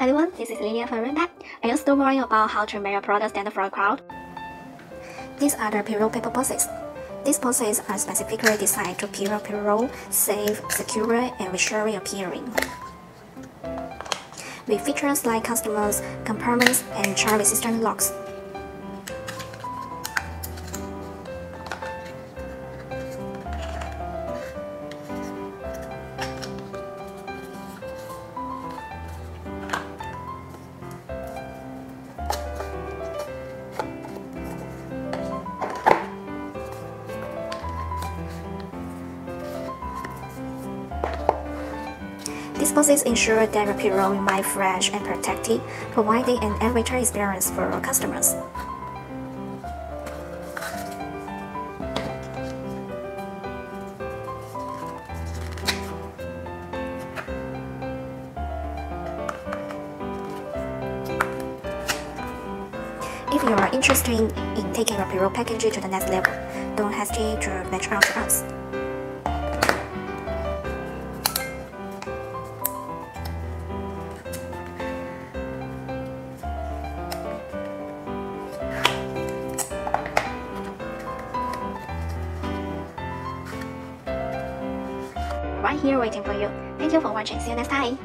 everyone, this is Lelia from Rinpac. Are you still worrying about how to make your product stand for a crowd? These are the pre-roll paper boxes. These boxes are specifically designed to pre-roll, safe, secure, and visually appealing. With features like customers, compartments, and child-resistant locks. These boxes ensure that the pre-roll remains fresh and protected, providing an enriching experience for our customers. If you are interested in taking your pre-roll packaging to the next level, don't hesitate to reach out to us. Right here waiting for you. Thank you for watching. See you next time.